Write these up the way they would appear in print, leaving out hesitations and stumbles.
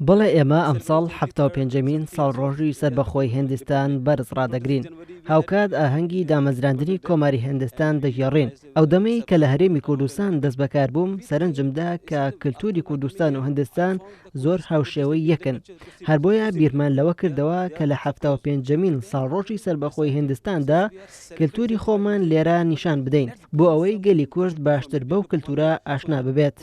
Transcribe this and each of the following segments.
بەڵێ ئێمە ئەمساڵ 75مین ساڵڕۆژی سربەخۆی هندستان بەرز ڕادەگرین. هاوکات ئاهەنگی دامەزراندنی کۆماری هندستان دەژێڕین. ئەو دەمەی کە لە هەرێمی کوردستان دەست بەکار بووم سەرنجمدا کە کللتوری کوردستان و هندستان زۆر هاوشێوەی یەکن. هەر بۆیە بیرمان لەوە کردەوە کە لە 75مین ساڵڕۆژی سربەخۆی هندستاندا کللتوری خۆمان لێرە نیشان بدەین بۆ ئەوەی گەلی کورد باشتر بەو کللتورە ئاشنا ببێت.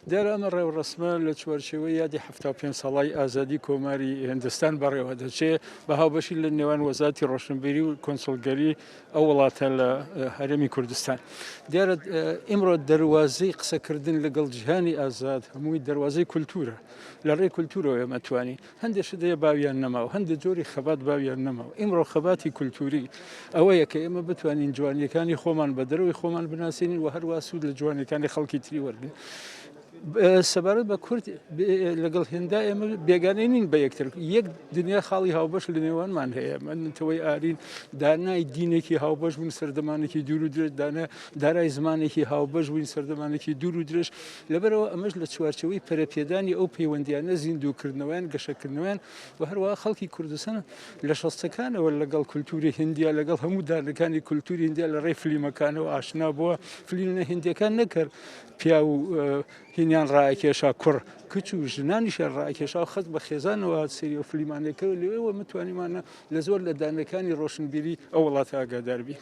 دیارە ئەمە ڕێوڕسمە لە چوارچێوەی یادی 75 ساڵای ئازادی کۆماری هندستان بەڕێوە دەچێت بە هاوبەشی لە نێوان وەزارەتی ڕۆشنبیری و کۆنسڵگەری ئەو وڵاتە لە هەرێمی کوردستان. دیارە ئیمڕۆ دەواازەی قسەکردن لەگەڵ جیهانی ئازاد هەمووی دەواازەی کولتورە لە ڕێی کولتورەوە ئەمەتوانی هەندێک شدەیە باویان نەماوە هەندێک جۆری خەبات باویان نەماوە. ئیمڕۆ خەباتی کولتوری ئەوەیە کە ئێمە بتوانین جوانیەکانی خۆمان بە دەرەوەی خۆمان بناسیین و هەروە سوود لە جوانەکانی خەڵکی تری وەرگن. سەبارەت بە کورد لەگەڵ هێندا ئێمە بێگانەی نین بە یەکتر یەک دنیا خاڵی هاوبەش لە نێوانمان هەیە منتەوەی ئارین دانای دینێکی هاوبەش بوون سەردەمانێکی دوور و درێژ دارای زمانێکی هاوبەش بووین سەردەمانێکی دوور و درێژ لەبەرەوە ئەمەش لە چوارچەوەی پەرەپێدانی ئەو پەیوەندیانە زیندووکردنەوەیان گەشەکردنەوەیان و هەروەها خەڵکی کوردستان لە شەستەکانەوە لەگەڵ کولتوری هندیا لەگەڵ هەموو دانەکانی کولتوری هندیا لە ڕێی فلیمەکانەوە ئاشنا بووە فلیمە هندیەکان نەکرد پیا و هینیان ڕایکێشا کوڕ کچ و ژنانیشان ڕایکێشا و خەت بە خێزانەوە سری و فلیمانەکەەوە لەوێەوە متوانیمانە لە زۆر لە دانەکانی ڕۆشنبیری ئەو وڵاتە ئاگادار بی.